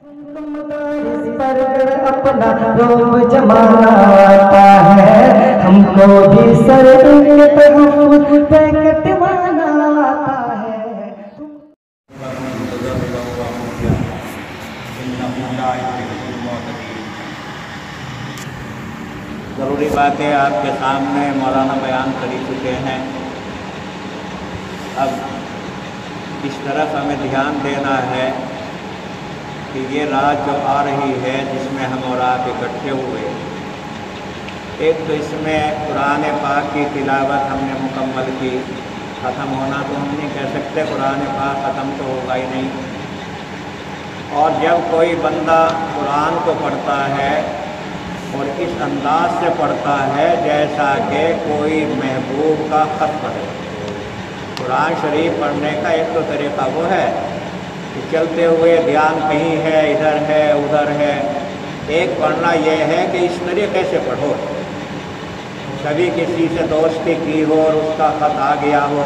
मदारिस पर अपना रोब जमाता है, हमको भी सर इनके तहफ़्फ़ुज़ पे कटवाना आता है। ज़रूरी बातें आपके सामने मौलाना बयान कर ही चुके हैं। अब इस तरफ हमें ध्यान देना है कि ये रात जो आ रही है जिसमें हम और आप इकट्ठे हुए, एक तो इसमें कुरान पाक की तिलावत हमने मुकम्मल की। ख़त्म होना तो हम नहीं कह सकते, कुरान पाक ख़त्म तो होगा ही नहीं। और जब कोई बंदा कुरान को पढ़ता है और इस अंदाज से पढ़ता है जैसा कि कोई महबूब का ख़त पढ़े। कुरान शरीफ पढ़ने का एक तो तरीक़ा वो है कि चलते हुए ध्यान कहीं है, इधर है, उधर है। एक पढ़ना यह है कि इस तरीक़े से पढ़ो, कभी किसी से दोस्ती की हो और उसका ख़त आ गया हो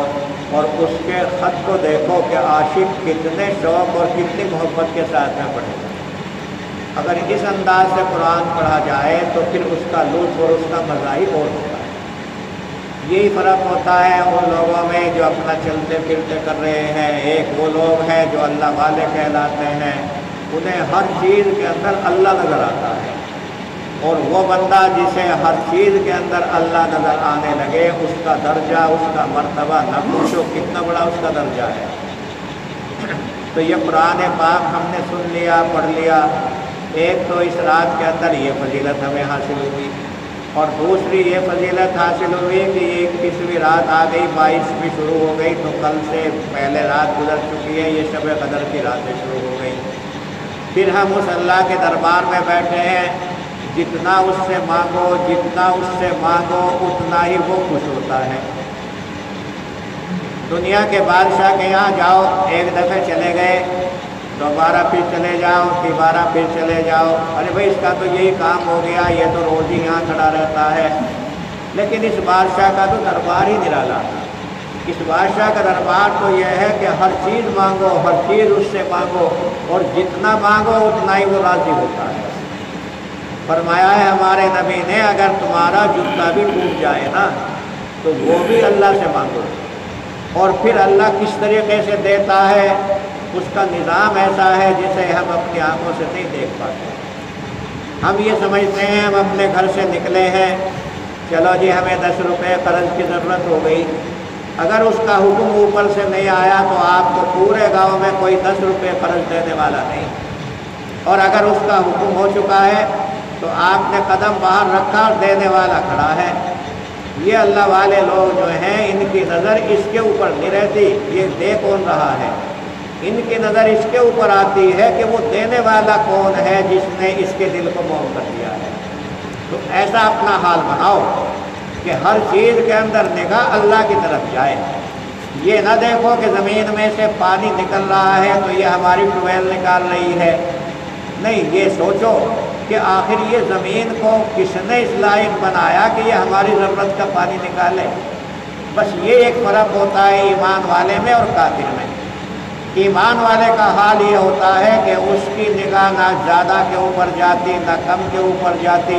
और उसके ख़त को देखो कि आशिक कितने शौक़ और कितनी मोहब्बत के साथ में पढ़े। अगर इस अंदाज से कुरान पढ़ा जाए तो फिर उसका लुत्फ़ और उसका मज़ा ही और होता है। यही फ़र्क होता है उन लोगों में जो अपना चलते फिरते कर रहे हैं। एक वो लोग हैं जो अल्लाह वाले कहलाते हैं, उन्हें हर चीज़ के अंदर अल्लाह नज़र आता है, और वो बंदा जिसे हर चीज़ के अंदर अल्लाह नज़र आने लगे उसका दर्जा, उसका मर्तबा न पूछो कितना बड़ा उसका दर्जा है। तो ये कुरान पाक हमने सुन लिया, पढ़ लिया। एक तो इस रात के अंदर ये फजीलत हमें हासिल हुई, और दूसरी ये फजीलत हासिल हुई कि ये 21वीं रात आ गई, 22वीं शुरू हो गई, तो कल से पहले रात गुजर चुकी है, ये शब क़दर की रातें शुरू हो गई। फिर हम उस अल्लाह के दरबार में बैठे हैं, जितना उससे मांगो, जितना उससे मांगो उतना ही वो खुश होता है। दुनिया के बादशाह के यहाँ जाओ, एक दफ़े चले गए, दोबारा फिर चले जाओ, दोबारा फिर चले जाओ, अरे भाई इसका तो यही काम हो गया, ये तो रोज़ ही यहाँ खड़ा रहता है। लेकिन इस बादशाह का तो दरबार ही निराला था। इस बादशाह का दरबार तो यह है कि हर चीज़ मांगो, हर चीज़ उससे मांगो, और जितना मांगो उतना ही वो राज़ी होता है। फरमाया है हमारे नबी ने, अगर तुम्हारा जूता भी टूट जाए ना तो वो भी अल्लाह से मांगो। और फिर अल्लाह किस तरीके से देता है उसका निज़ाम ऐसा है जिसे हम अपनी आँखों से नहीं देख पाते। हम ये समझते हैं हम अपने घर से निकले हैं, चलो जी हमें 10 रुपये कर्ज की ज़रूरत हो गई। अगर उसका हुक्म ऊपर से नहीं आया तो आपको पूरे गांव में कोई 10 रुपये कर्ज देने वाला नहीं। और अगर उसका हुक्म हो चुका है तो आपने कदम बाहर रखा और देने वाला खड़ा है। ये अल्लाह वाले लोग जो हैं इनकी नज़र इसके ऊपर नहीं रहती ये दे कौन रहा है, इनकी नज़र इसके ऊपर आती है कि वो देने वाला कौन है जिसने इसके दिल को मोह कर दिया है। तो ऐसा अपना हाल बनाओ कि हर चीज़ के अंदर निगाह अल्लाह की तरफ जाए। ये ना देखो कि ज़मीन में से पानी निकल रहा है तो ये हमारी ट्यूबवेल निकाल रही है, नहीं, ये सोचो कि आखिर ये ज़मीन को किसने इस लायक बनाया कि ये हमारी ज़रूरत का पानी निकाले। बस ये एक फ़र्क होता है ईमान वाले में और काफिर में। ईमान वाले का हाल ये होता है कि उसकी निगाह ना ज़्यादा के ऊपर जाती ना कम के ऊपर जाती।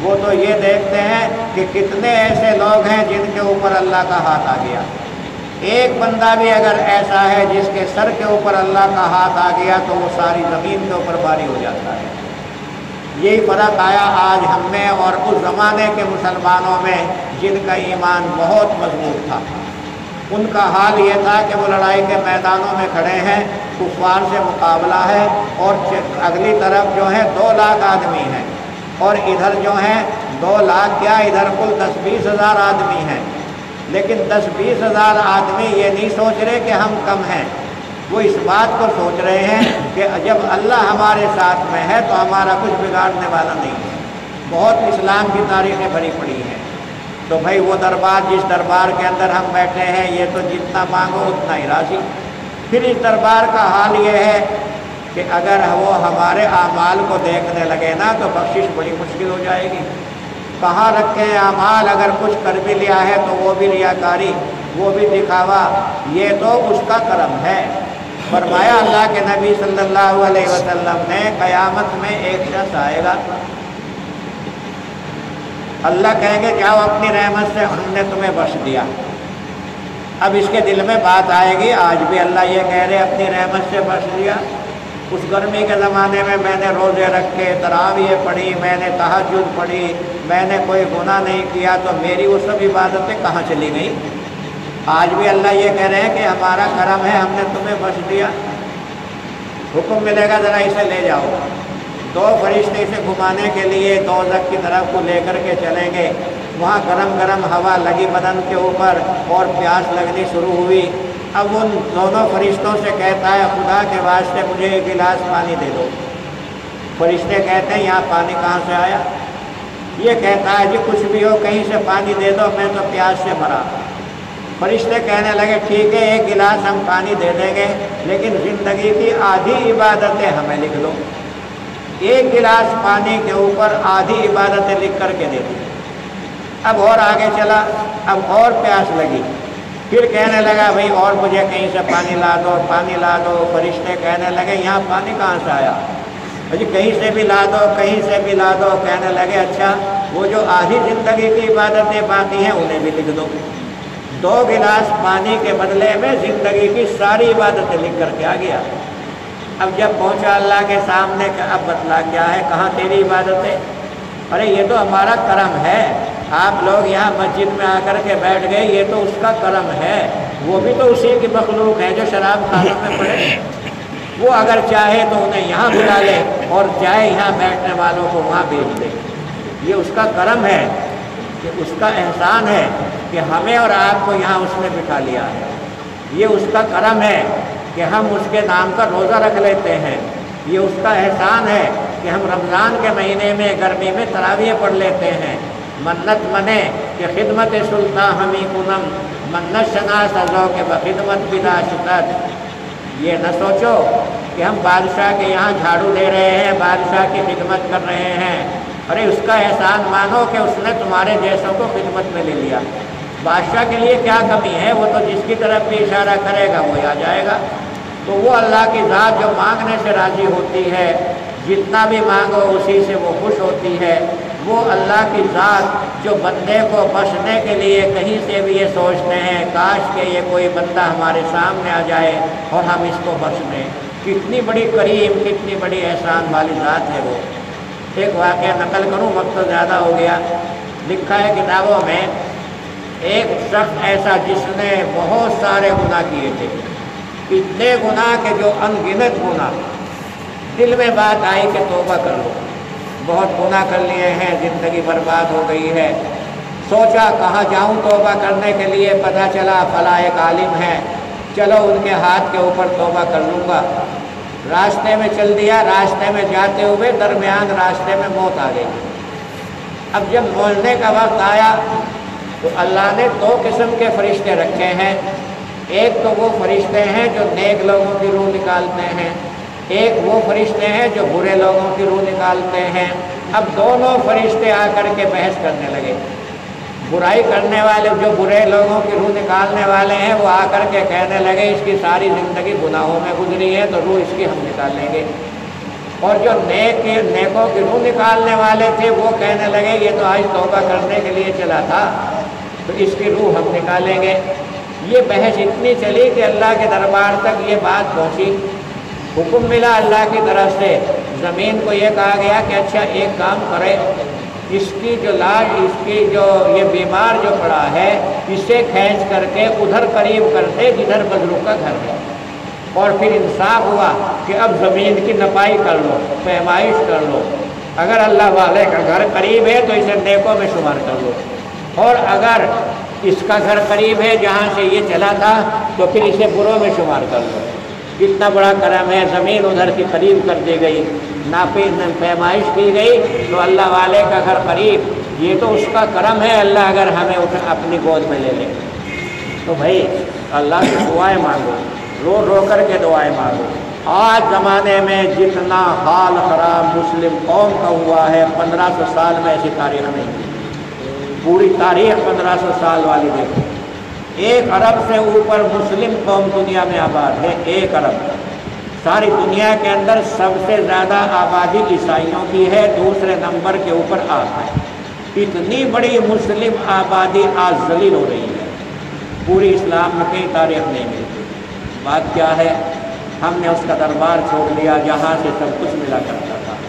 वो तो ये देखते हैं कि कितने ऐसे लोग हैं जिनके ऊपर अल्लाह का हाथ आ गया। एक बंदा भी अगर ऐसा है जिसके सर के ऊपर अल्लाह का हाथ आ गया तो वो सारी ज़मीन के ऊपर भारी हो जाता है। यही फ़र्क आया आज हम में और उस ज़माने के मुसलमानों में जिनका ईमान बहुत मजबूत था। उनका हाल ये था कि वो लड़ाई के मैदानों में खड़े हैं, कुफ़ार से मुकाबला है, और अगली तरफ जो है 2 लाख आदमी हैं, और इधर जो हैं 2 लाख क्या, इधर कुल 10-20 हज़ार आदमी हैं। लेकिन 10-20 हज़ार आदमी ये नहीं सोच रहे कि हम कम हैं, वो इस बात को सोच रहे हैं कि जब अल्लाह हमारे साथ में है तो हमारा कुछ बिगाड़ने वाला नहीं है। बहुत इस्लाम की तारीखें भरी पड़ी हैं। तो भाई वो दरबार, जिस दरबार के अंदर हम बैठे हैं, ये तो जितना मांगो उतना ही राज़ी। फिर इस दरबार का हाल ये है कि अगर वो हमारे आमाल को देखने लगे ना तो बख्शिश बड़ी मुश्किल हो जाएगी। कहाँ रखें आमाल, अगर कुछ कर भी लिया है तो वो भी रियाकारी, वो भी दिखावा, ये तो उसका करम है। फरमाया अल्लाह के नबी सल्लल्लाहु अलैहि वसल्लम ने, क़यामत में एक शख्स आएगा, अल्लाह कहेंगे जाओ अपनी रहमत से हमने तुम्हें बख्श दिया। अब इसके दिल में बात आएगी, आज भी अल्लाह ये कह रहे अपनी रहमत से बख्श दिया। उस गर्मी के ज़माने में मैंने रोज़े रखे, तरावीह पढ़ी, मैंने तहज्जुद पढ़ी, मैंने कोई गुनाह नहीं किया, तो मेरी वो सब इबादतें कहाँ चली गई? आज भी अल्लाह ये कह रहे हैं कि हमारा करम है, हमने तुम्हें बख्श दिया। हुक्म मिलेगा ज़रा इसे ले जाओ। दो फरिश्ते इसे घुमाने के लिए दोज़ख की तरफ को लेकर के चलेंगे। वहाँ गरम गरम हवा लगी बदन के ऊपर और प्यास लगनी शुरू हुई। अब उन दोनों फरिश्तों से कहता है, खुदा के वास्ते मुझे एक गिलास पानी दे दो। फरिश्ते कहते हैं, यहाँ पानी कहाँ से आया? ये कहता है, जी कुछ भी हो कहीं से पानी दे दो, मैं तो प्यास से मरा। फरिश्ते कहने लगे, ठीक है एक गिलास हम पानी दे देंगे, लेकिन ज़िंदगी की आधी इबादतें हमें लिख लो। एक गिलास पानी के ऊपर आधी इबादतें लिख करके दे दी। अब और आगे चला, अब और प्यास लगी, फिर कहने लगा, भाई और मुझे कहीं से पानी ला दो, पानी ला दो। फरिश्ते कहने लगे, यहाँ पानी कहाँ से आया? अजी कहीं से भी ला दो, कहीं से भी ला दो। कहने लगे, अच्छा वो जो आधी ज़िंदगी की इबादतें बाकी हैं उन्हें भी लिख दो। 2 गिलास पानी के बदले में ज़िंदगी की सारी इबादतें लिख करके आ गया। अब जब पहुंचा अल्लाह के सामने, अब बतला क्या है, कहाँ तेरी इबादतें? अरे ये तो हमारा करम है, आप लोग यहाँ मस्जिद में आकर के बैठ गए, ये तो उसका करम है। वो भी तो उसी की मखलूक है जो शराब खाने में पड़े। वो अगर चाहे तो उन्हें यहाँ बुला ले और चाहे यहाँ बैठने वालों को वहाँ भेज दे। ये उसका करम है, कि उसका एहसान है कि हमें और आपको यहाँ उसने बिठा लिया है। ये उसका करम है कि हम उसके नाम का रोज़ा रख लेते हैं। ये उसका एहसान है कि हम रमज़ान के महीने में गर्मी में तरावीह पढ़ लेते हैं। मन्नत मने कि खिदमत सुल्तान हमी कुनम, मन्नत शना सजो के बखिदमत बिला शिदत। ये न सोचो कि हम बादशाह के यहाँ झाड़ू दे रहे हैं, बादशाह की खिदमत कर रहे हैं। अरे उसका एहसान मानो कि उसने तुम्हारे जैसों को खिदमत में ले लिया। बादशाह के लिए क्या कमी है? वो तो जिसकी तरफ भी इशारा करेगा वो आ जाएगा। तो वो अल्लाह की ज़ात जो मांगने से राज़ी होती है, जितना भी मांगो उसी से वो खुश होती है। वो अल्लाह की ज़ात जो बंदे को बख्शने के लिए कहीं से भी ये सोचते हैं, काश के ये कोई बंदा हमारे सामने आ जाए और हम इसको बख्श दें। कितनी बड़ी करीम, कितनी बड़ी एहसान वाली ज़ात है वो। एक वाक़या नकल करूँ, वक्त तो ज़्यादा हो गया। लिखा है किताबों में, एक शख्स ऐसा जिसने बहुत सारे गुनाह किए थे, इतने गुनाह के जो अनगिनत गुनाह। दिल में बात आई कि तौबा कर लो, बहुत गुनाह कर लिए हैं, ज़िंदगी बर्बाद हो गई है। सोचा कहाँ जाऊँ तौबा करने के लिए, पता चला फला एक आलिम है, चलो उनके हाथ के ऊपर तौबा कर लूँगा। रास्ते में चल दिया, रास्ते में जाते हुए दरमियान रास्ते में मौत आ गई। अब जब मरने का वक्त आया तो अल्लाह ने 2 किस्म के फरिश्ते रखे हैं। एक तो वो फरिश्ते हैं जो नेक लोगों की रूह निकालते हैं, एक वो फरिश्ते हैं जो बुरे लोगों की रूह निकालते हैं। अब दोनों फरिश्ते आकर के बहस करने लगे। बुराई करने वाले जो बुरे लोगों की रूह निकालने वाले हैं वो आकर के कहने लगे, इसकी सारी ज़िंदगी गुनाहों में गुजरी है तो रूह इसकी हम निकाल लेंगे। और जो नेकों की रूह निकालने वाले थे वो कहने लगे, ये तो आज तौबा करने के लिए चला था तो इसकी रूह हम निकालेंगे। ये बहस इतनी चली कि अल्लाह के दरबार तक ये बात पहुँची। हुक्म मिला अल्लाह की तरफ से, ज़मीन को ये कहा गया कि अच्छा एक काम करे, इसकी जो लाश, इसकी जो ये बीमार जो पड़ा है, इसे खींच करके उधर करीब कर दे जिधर बजरू का घर है। और फिर इंसाफ हुआ कि अब ज़मीन की नपाई कर लो, पैमाइश कर लो। अगर अल्लाह वाले का घर करीब है तो इसे नेकों में शुमार कर लो, और अगर इसका घर करीब है जहाँ से ये चला था तो फिर इसे बुरों में शुमार कर लो। कितना बड़ा करम है, ज़मीन उधर की करीब कर दी गई, नापी पैमाइश की गई तो अल्लाह वाले का घर करीब। ये तो उसका करम है, अल्लाह अगर हमें अपनी गोद में ले ले। तो भाई अल्लाह से दुआएं मांगो, रो रो कर के दुआएं मांगो। आज ज़माने में जितना हाल ख़राब मुस्लिम कौम का हुआ है, 1500 साल में ऐसी तारीख नहीं। पूरी तारीख 1500 साल वाली देखो। 1 अरब से ऊपर मुस्लिम कौम दुनिया में आबाद है, 1 अरब। सारी दुनिया के अंदर सबसे ज़्यादा आबादी ईसाइयों की है, दूसरे नंबर के ऊपर आप है। इतनी बड़ी मुस्लिम आबादी आज जलील हो रही है, पूरी इस्लाम में कई तारीख नहीं मिलती। बात क्या है, हमने उसका दरबार छोड़ दिया जहाँ से सब कुछ मिला करता था।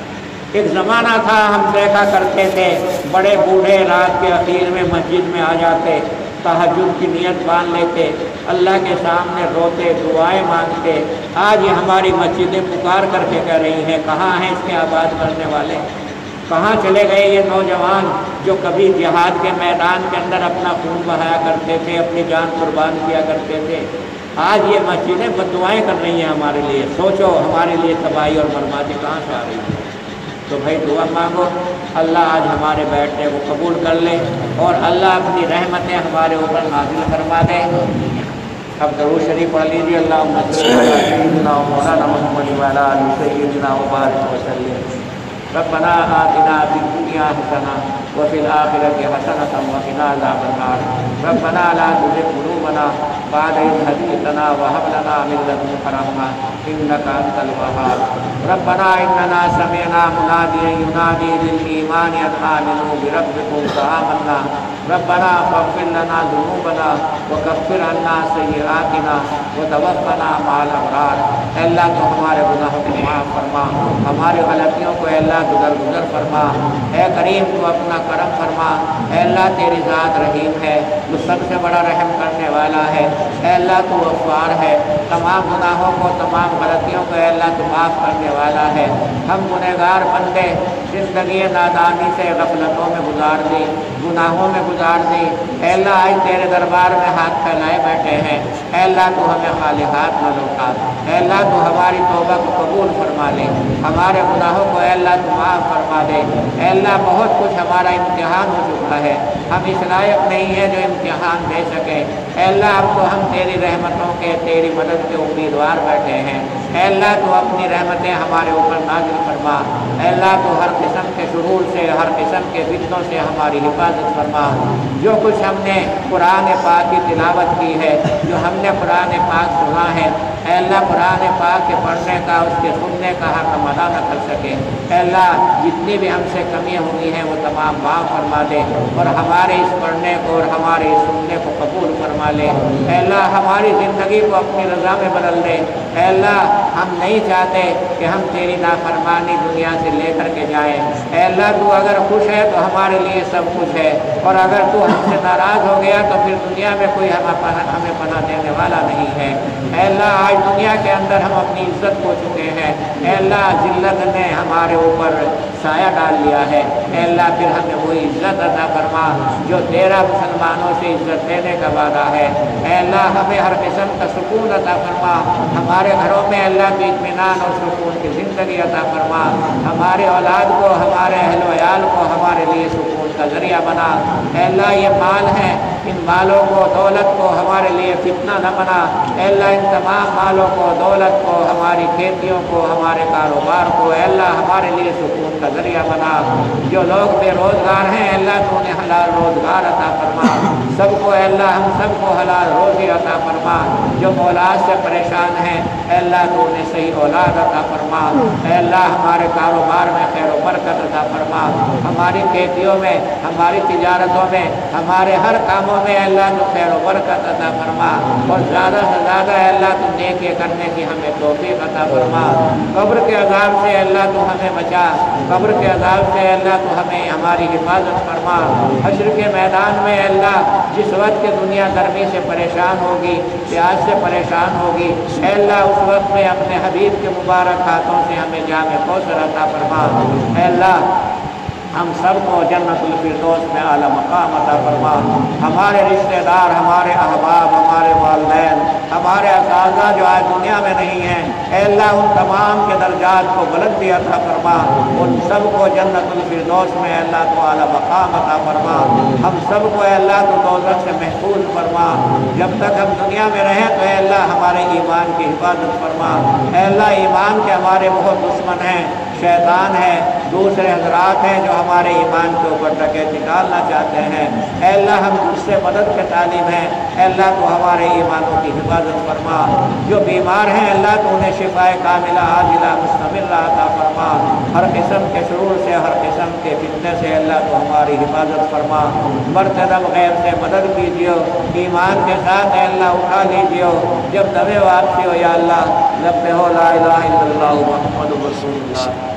एक ज़माना था हम देखा करते थे बड़े बूढ़े रात के आखिर में मस्जिद में आ जाते, तहज्जुद की नियत बांध लेते, अल्लाह के सामने रोते, दुआएं मांगते। आज ये हमारी मस्जिदें पुकार करके कह रही हैं, कहाँ हैं इसके आबाद करने वाले, कहाँ चले गए ये नौजवान जो कभी जिहाद के मैदान के अंदर अपना खून बहाया करते थे, अपनी जान कुर्बान किया करते थे। आज ये मस्जिदें बद्दुआएं कर रही हैं हमारे लिए। सोचो हमारे लिए तबाही और बर्बादी कहाँ से आ रही है। तो भाई दुआ मांगो, अल्लाह आज हमारे बैठने को कबूल कर ले और अल्लाह अपनी रहमतें हमारे ऊपर नाज़िल फरमा दे। अब दरूद शरीफ पढ़ लीजिए। अल्लाहुम्मा सल्ली अला सय्यिदिना व मौलाना मुहम्मद व अला आलि सय्यिदिना व बारिक व सल्लिम। रब्बना आतिना फिद दुनिया हसना व फिल आखिरति हसनतन व क़िना अज़ाबन नार। रब्बना ला तुज़िग़ क़ुलूबना बअद इज़ हदयतना व हब लना मिन लदुनका रहमा इन्नका अंतल वहाब। रब्बना इन्नना समिअना मुनादियन युनादी लिल ईमानि अन आमिनू बिरब्बिकुम फ़आमन्ना। रब्बना फ़ग़फ़िर लना ज़ुनूबना व कफ़्फ़िर अन्ना सय्यिआतिना व तवफ़्फ़ना मअल अबरार। अल्लाह तो हमारे गुनाहों को माफ़ फरमा, हमारी गलतियों को अल्लाह गुज़र फरमा। ए करीम तो अपना करम फरमा। अल्लाह तेरी ज़ात रहीम है, तो सबसे बड़ा रहम करने वाला है। अल्लाह तो गफ़्फ़ार है, तमाम गुनाहों को तमाम गलतियों को अल्लाह तो माफ़ करने वाला है। हम गुनहगार बंदे ज़िंदगी नादानी से गफलतों में गुजार दी, गुनाहों में गुजार दी। अल्लाह आज तेरे दरबार में हाथ फैलाए बैठे हैं। अल्लाह तो हमें खाली हाथ न लौटा। अल्लाह तो हमारी तौबा को कबूल फरमा ले, हमारे गुनाहों को अल्लाह तो माफ़ फरमा दे। अल्लाह बहुत कुछ हमारा इम्तिहान हो चुका है, हम इस लायक नहीं है जो इम्तिहान दे सके। अल्लाह अब तो हम तेरी रहमतों के, तेरी मदद के उम्मीदवार बैठे हैं। अल्लाह तो अपनी रहमतें हमारे ऊपर नाज़िल फरमा। अल्लाह तो हर किस्म के शुरूर से, हर किस्म के फितनों से हमारी हिफाजत फरमा। जो कुछ हमने कुरान पाक की तिलावत की है, जो हमने कुरान पाक सुना है, अल्लाह कुरान पाक के पढ़ने का, उसके सुनने का हक हम अदा न कर सके। अल्लाह जितनी भी हमसे कमियाँ हुई हैं वो तमाम माफ़ फरमा दे और हमारे इस पढ़ने को और हमारे इस सुनने को कबूल फरमा ले। अल्लाह हमारी ज़िंदगी को अपनी रज़ा में बदल दे। अल्लाह हम नहीं चाहते कि हम तेरी नाफरमानी दुनिया से लेकर के जाएँ। अल्लाह तू अगर खुश है तो हमारे लिए सब कुछ है, और अगर तू हमसे नाराज़ हो गया तो फिर दुनिया में कोई हमें पनाह देने वाला नहीं है। अल्लाह आज दुनिया के अंदर हम अपनी इज्जत खो चुके हैं। अल्लाह जिल्लत ने हमारे ऊपर साया डाल लिया है। अल्लाह फिर हमें वही इज्जत अता फरमा जो तेरा मुसलमानों से इज्जत देने का वादा है। अल्लाह हमें हर किस्म का सुकून अता फरमा। हमारे घरों में अल्लाह की इत्मीनान और सुकून की ज़िंदगी अता फरमा। हमारे औलाद को, हमारे अहल वयाल को हमारे लिए सुकून का ज़रिया बना। अल्लाह ये माल है, इन मालों को, दौलत को हमारे लिए फितना न बना। अल्लाह इन तमाम मालों को, दौलत को, हमारी खेतियों को, हमारे कारोबार को अल्लाह हमारे लिए सुकून का ज़रिया बना। जो लोग बेरोज़गार हैं अल्लाह तो उन्हें हलाल रोज़गार अता फरमा। सबको अल्लाह हम सबको हलाल रोज़ी अता फरमा। जो औलाद से परेशान हैं अल्लाह तो उन्हें सही औलाद अता फरमा। अल्लाह हमारे कारोबार में खैर व बरकत अता फरमा। हमारी खेतियों में, हमारी तिजारतों में, हमारे हर कामों में अल्लाह तो खैर व बरकत अता फरमा। और ज़्यादा से ज़्यादा अल्लाह तो नेकी करने की हमें तौफीक अता फरमा। कब्र के अज़ाब से अल्लाह तो हमें बचा। कब्र के अज़ाब से अल्लाह तो हमें हमारी हिफाजत फरमा। हश्र के मैदान में अल्लाह जिस वक्त के दुनिया गर्मी से परेशान होगी, प्यास से परेशान होगी, अल्लाह उस वक्त में अपने हबीब के मुबारक हाथों से हमें जामे कौसर अता फरमा। अल्लाह हम सबको जन्नतुल फिरदौस में आला मकाम अता फरमा। हमारे रिश्तेदार, हमारे अहबाब, हमारे वालिदैन, हमारे असाज़ा जो आज दुनिया में नहीं हैं, अल्लाह उन तमाम के दर्जात को बुलंदी अता फरमा। उन सबको जन्नतुल फिरदौस में अल्लाह तो आला मकाम अता फरमा। हम सबको अल्लाह तो दोज़ख से महफूज फरमा। जब तक हम दुनिया में रहें तो अल्लाह हमारे ईमान की हिफाजत फरमा। अल्लाह ईमान के हमारे बहुत दुश्मन हैं, शैतान है, दूसरे हजरात हैं जो हमारे ईमान के ऊपर डकैती डालना चाहते हैं। ऐ अल्लाह हम तुझसे मदद के तालिब हैं। ऐ अल्लाह तो हमारे ईमानों की हिफाजत फरमा। जो बीमार हैं अल्लाह तो उन्हें शिफाए कामिला आजिला मुस्तमिर्रा अता फरमा। हर किस्म के शुरूर से, हर किस्म के फितने से अल्लाह तो हमारी हिफाजत फरमा। मर्तदम गैर से मदद कीजिए, ईमान के साथ अल्लाह उठा लीजिए। जब दमे वापसी हो या अल्लाह लब हो ला इलाहा इल्लल्लाह मुहम्मदुर रसूलुल्लाह।